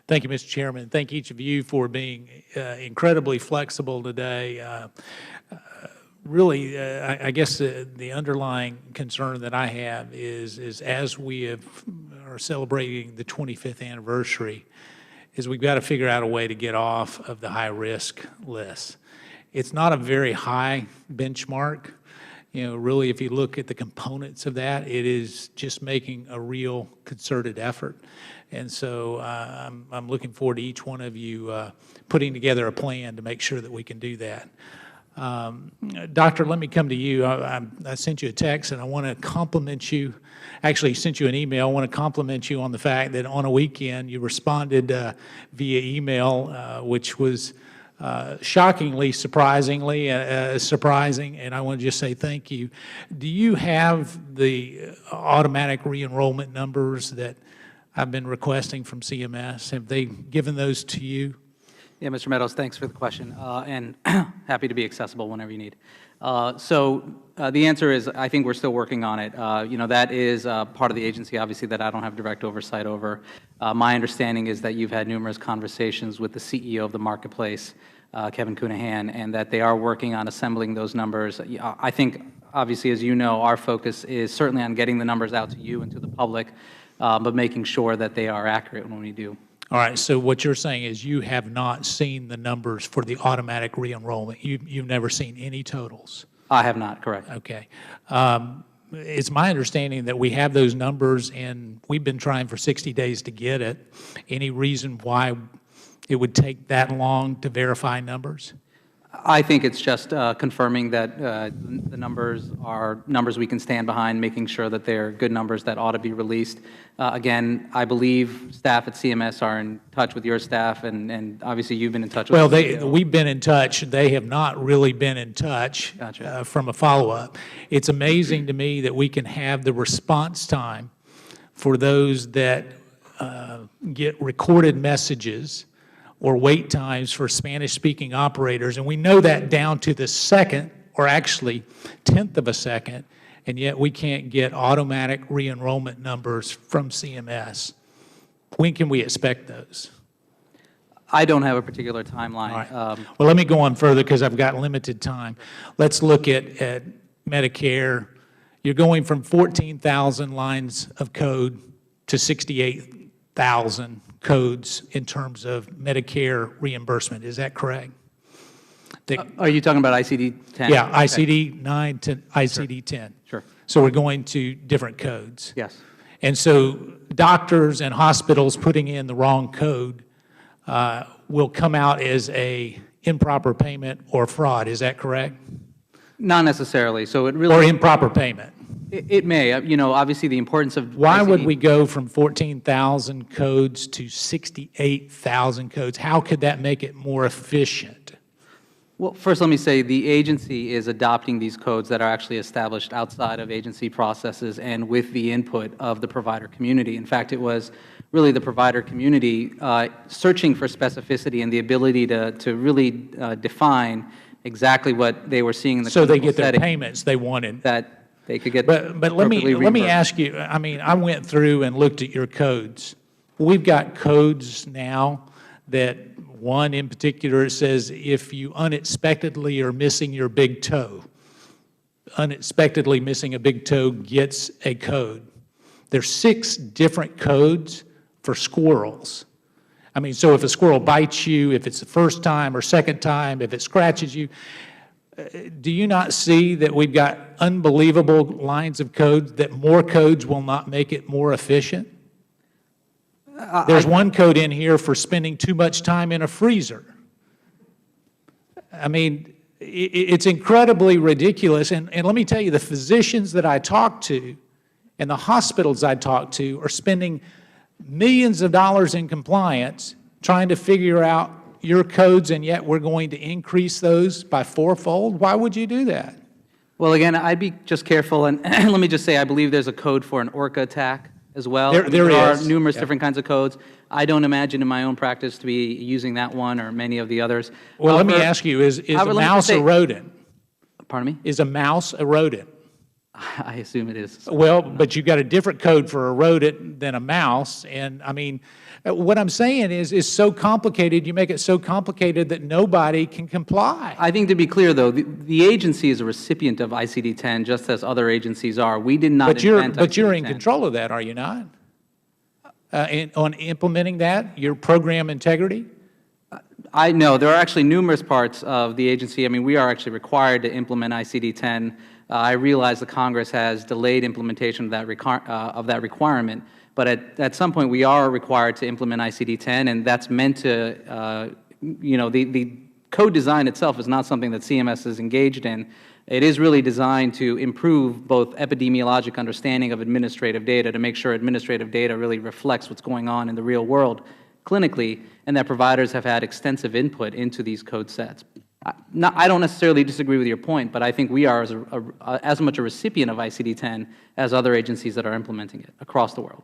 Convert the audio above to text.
Thank you, Mr. Chairman. Thank each of you for being incredibly flexible today. Really, I guess the underlying concern that I have is as we are celebrating the 25th anniversary, is we've got to figure out a way to get off of the high-risk list. It's not a very high benchmark. You know, really, if you look at the components of that, it is just making a real concerted effort. And so I'm looking forward to each one of you putting together a plan to make sure that we can do that. Doctor, let me come to you. I sent you a text, and I want to compliment you. Actually, sent you an email. I want to compliment you on the fact that on a weekend you responded via email, which was shockingly, surprisingly surprising, and I want to just say thank you. Do you have the automatic re-enrollment numbers that I've been requesting from CMS? Have they given those to you? Yeah, Mr. Meadows, thanks for the question, and happy to be accessible whenever you need. The answer is, I think we're still working on it. That is part of the agency, obviously, that I don't have direct oversight over. My understanding is that you've had numerous conversations with the CEO of the marketplace, Kevin Cunahan, and that they are working on assembling those numbers. I think, obviously, as you know, our focus is certainly on getting the numbers out to you and to the public, but making sure that they are accurate when we do. All right, so what you're saying is you have not seen the numbers for the automatic re-enrollment. You've never seen any totals? I have not, correct. Okay. It's my understanding that we have those numbers, and we've been trying for 60 days to get it. Any reason why it would take that long to verify numbers? I think it's just confirming that the numbers are numbers we can stand behind, making sure that they're good numbers that ought to be released. Again, I believe staff at CMS are in touch with your staff, and obviously you've been in touch with Well, we've been in touch. They have not really been in touch. Gotcha. From a follow-up. It's amazing to me that we can have the response time for those that get recorded messages or wait times for Spanish-speaking operators, and we know that down to the second, or actually tenth of a second, and yet we can't get automatic re-enrollment numbers from CMS. When can we expect those? I don't have a particular timeline. All right. Well, let me go on further because I've got limited time. Let's look at Medicare. You're going from 14,000 lines of code to 68,000 codes in terms of Medicare reimbursement. Is that correct? Are you talking about ICD-10? Yeah, okay. ICD-9 to ICD-10. Sure. So we're going to different codes. Yes. And so doctors and hospitals putting in the wrong code will come out as a improper payment or fraud. Is that correct? Not necessarily. So it really, or improper payment. It may. Obviously the importance of Why would we go from 14,000 codes to 68,000 codes? How could that make it more efficient? Well, first let me say the agency is adopting these codes that are actually established outside of agency processes and with the input of the provider community. In fact, it was really the provider community searching for specificity and the ability to really define exactly what they were seeing in the so they get their payments they wanted. That they could get. But let me ask you. I mean, I went through and looked at your codes. We've got codes now that one in particular says if you unexpectedly are missing your big toe, unexpectedly missing a big toe gets a code. There's 6 different codes for squirrels. I mean, so if a squirrel bites you, if it's the first time or second time, if it scratches you, do you not see that we've got unbelievable lines of code, that more codes will not make it more efficient? There's one code in here for spending too much time in a freezer. I mean, it's incredibly ridiculous. And let me tell you, the physicians that I talk to and the hospitals I talk to are spending millions of dollars in compliance trying to figure out your codes, and yet we're going to increase those by 4-fold? Why would you do that? Well, again, I'd be just careful, and let me just say I believe there's a code for an orca attack as well. There are numerous different kinds of codes. I don't imagine in my own practice to be using that one or many of the others. Well, let me ask you, is a mouse a rodent? Pardon me? Is a mouse a rodent? I assume it is. Well, but you've got a different code for a rodent than a mouse, and I mean, what I'm saying is, it's so complicated, you make it so complicated that nobody can comply. I think to be clear, though, the agency is a recipient of ICD-10, just as other agencies are. We did not invent But you're in ICD-10. control of that, are you not? On implementing that, your program integrity? I know there are actually numerous parts of the agency. I mean, we are actually required to implement ICD-10. I realize the Congress has delayed implementation of that requirement, but at some point we are required to implement ICD-10, and that's meant to, the code design itself is not something that CMS is engaged in. It is really designed to improve both epidemiologic understanding of administrative data, to make sure administrative data really reflects what's going on in the real world clinically, and that providers have had extensive input into these code sets. I don't necessarily disagree with your point, but I think we are as much a recipient of ICD-10 as other agencies that are implementing it across the world.